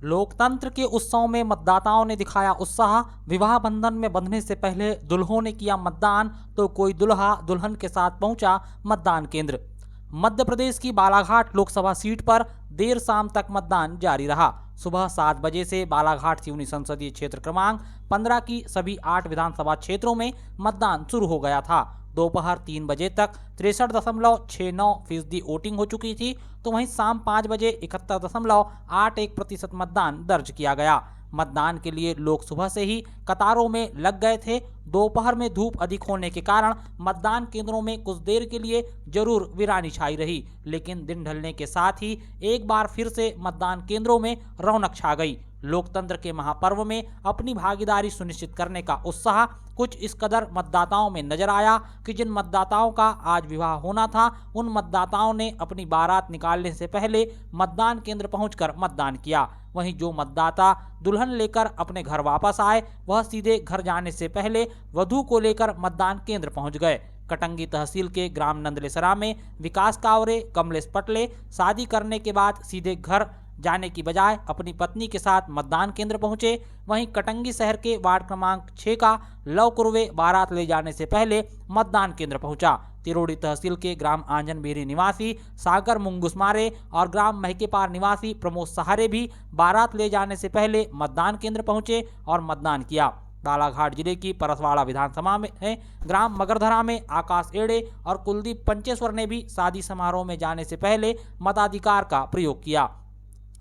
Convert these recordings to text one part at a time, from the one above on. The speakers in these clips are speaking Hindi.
लोकतंत्र के उत्सव में मतदाताओं ने दिखाया उत्साह। विवाह बंधन में बंधने से पहले दुल्हों ने किया मतदान तो कोई दुल्हा दुल्हन के साथ पहुंचा मतदान केंद्र। मध्य प्रदेश की बालाघाट लोकसभा सीट पर देर शाम तक मतदान जारी रहा। सुबह 7 बजे से बालाघाट सिवनी संसदीय क्षेत्र क्रमांक 15 की सभी 8 विधानसभा क्षेत्रों में मतदान शुरू हो गया था। दोपहर 3 बजे तक 63.69% वोटिंग हो चुकी थी, तो वहीं शाम 5 बजे 71.81% मतदान दर्ज किया गया। मतदान के लिए लोग सुबह से ही कतारों में लग गए थे। दोपहर में धूप अधिक होने के कारण मतदान केंद्रों में कुछ देर के लिए जरूर वीरानी छाई रही, लेकिन दिन ढलने के साथ ही एक बार फिर से मतदान केंद्रों में रौनक छा गई। लोकतंत्र के महापर्व में अपनी भागीदारी सुनिश्चित करने का उत्साह कुछ इस कदर मतदाताओं में नजर आया कि जिन मतदाताओं का आज विवाह होना था, उन मतदाताओं ने अपनी बारात निकालने से पहले मतदान केंद्र पहुंचकर मतदान किया। वहीं जो मतदाता दुल्हन लेकर अपने घर वापस आए, वह सीधे घर जाने से पहले वधू को लेकर मतदान केंद्र पहुंच गए। कटंगी तहसील के ग्राम नंदलेसरा में विकास कावरे, कमलेश पटले शादी करने के बाद सीधे घर जाने की बजाय अपनी पत्नी के साथ मतदान केंद्र पहुंचे। वहीं कटंगी शहर के वार्ड क्रमांक 6 का लव कुरवे बारात ले जाने से पहले मतदान केंद्र पहुंचा। तिरोड़ी तहसील के ग्राम आंजन बेरी निवासी सागर मुंगुसमारे और ग्राम महकेपार निवासी प्रमोद सहारे भी बारात ले जाने से पहले मतदान केंद्र पहुंचे और मतदान किया। बालाघाट जिले की परसवाड़ा विधानसभा में ग्राम मगरधरा में आकाश एड़े और कुलदीप पंचेश्वर ने भी शादी समारोह में जाने से पहले मताधिकार का प्रयोग किया।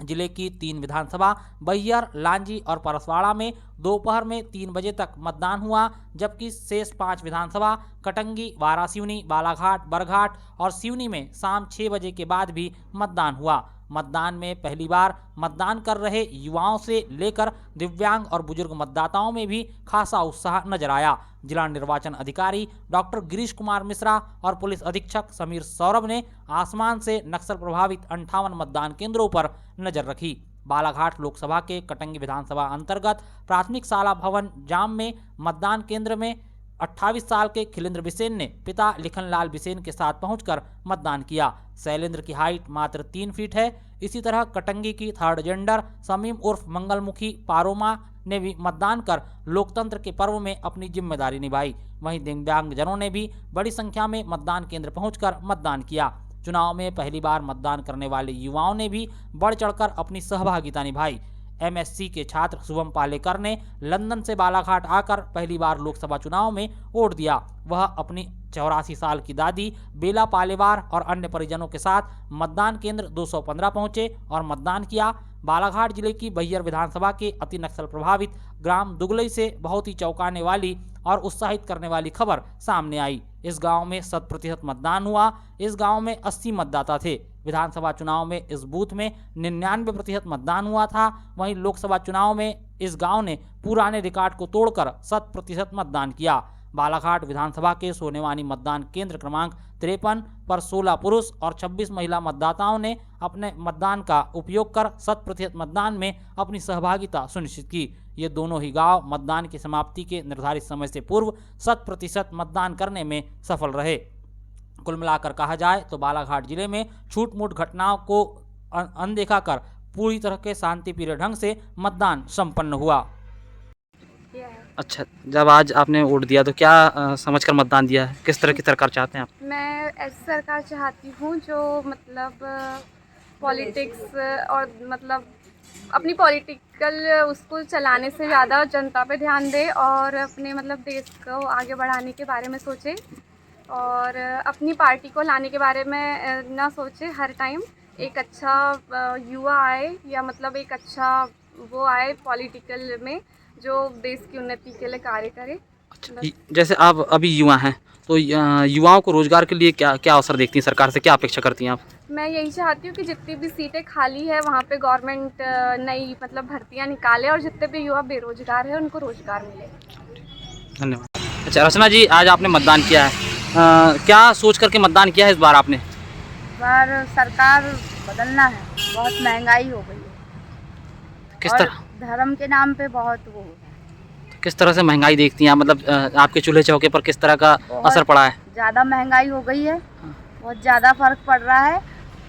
जिले की 3 विधानसभा बैहर, लांजी और परसवाड़ा में दोपहर में 3 बजे तक मतदान हुआ, जबकि शेष 5 विधानसभा कटंगी, वारासिवनी, बालाघाट, बरघाट और सिवनी में शाम 6 बजे के बाद भी मतदान हुआ। मतदान में पहली बार मतदान कर रहे युवाओं से लेकर दिव्यांग और बुजुर्ग मतदाताओं में भी खासा उत्साह नजर आया। जिला निर्वाचन अधिकारी डॉक्टर गिरीश कुमार मिश्रा और पुलिस अधीक्षक समीर सौरभ ने आसमान से नक्सल प्रभावित 58 मतदान केंद्रों पर नजर रखी। बालाघाट लोकसभा के कटंगी विधानसभा अंतर्गत प्राथमिक शाला भवन जाम में मतदान केंद्र में 28 साल के खिलेंद्र बिसेन ने पिता लिखनलाल बिसेन के साथ पहुंचकर मतदान किया। शैलेंद्र की हाइट मात्र 3 फीट है। इसी तरह कटंगी की थर्ड जेंडर समीम उर्फ मंगलमुखी पारोमा ने भी मतदान कर लोकतंत्र के पर्व में अपनी जिम्मेदारी निभाई। वहीं दिव्यांगजनों ने भी बड़ी संख्या में मतदान केंद्र पहुंचकर मतदान किया। चुनाव में पहली बार मतदान करने वाले युवाओं ने भी बढ़ चढ़कर अपनी सहभागिता निभाई। MSc के छात्र शुभम पालेकर ने लंदन से बालाघाट आकर पहली बार लोकसभा चुनाव में वोट दिया। वह अपनी 84 साल की दादी बेला पालेवार और अन्य परिजनों के साथ मतदान केंद्र 215 पहुंचे और मतदान किया। बालाघाट जिले की बैहर विधानसभा के अति नक्सल प्रभावित ग्राम दुगलई से बहुत ही चौंकाने वाली और उत्साहित करने वाली खबर सामने आई। इस गांव में 100% मतदान हुआ। इस गांव में 80 मतदाता थे। विधानसभा चुनाव में इस बूथ में 99% मतदान हुआ था। वहीं लोकसभा चुनाव में इस गांव ने पुराने रिकॉर्ड को तोड़कर 100% मतदान किया। बालाघाट विधानसभा के सोनेवानी मतदान केंद्र क्रमांक 53 पर 16 पुरुष और 26 महिला मतदाताओं ने अपने मतदान का उपयोग कर 100% मतदान में अपनी सहभागिता सुनिश्चित की। ये दोनों ही गांव मतदान की समाप्ति के निर्धारित समय से पूर्व 100% मतदान करने में सफल रहे। कुल मिलाकर कहा जाए तो बालाघाट जिले में छूट-मूट घटनाओं को अनदेखा कर पूरी तरह के शांतिप्रिय ढंग से मतदान संपन्न हुआ। अच्छा, जब आज आपने वोट दिया तो क्या समझकर मतदान दिया है? किस तरह की सरकार चाहते हैं आप? मैं ऐसी सरकार चाहती हूँ जो मतलब पॉलिटिक्स और मतलब अपनी पॉलिटिकल उसको चलाने से ज़्यादा जनता पे ध्यान दे और अपने मतलब देश को आगे बढ़ाने के बारे में सोचे और अपनी पार्टी को लाने के बारे में ना सोचे। हर टाइम एक अच्छा युवा आए या मतलब एक अच्छा वो आए पॉलिटिकल में जो देश की उन्नति के लिए कार्य करे। अच्छा, जैसे आप अभी युवा हैं तो युवाओं को रोजगार के लिए क्या क्या अवसर देखती हैं? सरकार से क्या अपेक्षा करती हैं आप? मैं यही चाहती हूँ कि जितनी भी सीटें खाली है वहाँ पे गवर्नमेंट नई मतलब भर्तियाँ निकाले और जितने भी युवा बेरोजगार है उनको रोजगार मिले। धन्यवाद। अच्छा रचना जी, आज आपने मतदान किया है, क्या सोच करके मतदान किया है इस बार आपने? इस बार सरकार बदलना है, बहुत महंगाई हो गई है। किस तरह? धर्म के नाम पे बहुत वो है। किस तरह से महंगाई देखती हैं? मतलब आपके चूल्हे चौके पर किस तरह का असर पड़ा है? ज़्यादा महंगाई हो गई है, बहुत ज़्यादा फर्क पड़ रहा है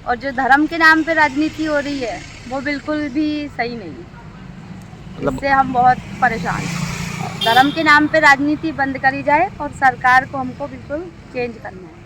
और जो धर्म के नाम पे राजनीति हो रही है वो बिल्कुल भी सही नहीं है। मतलब इससे हम बहुत परेशान हैं। धर्म के नाम पे राजनीति बंद करी जाए और सरकार को हमको बिल्कुल चेंज करना है।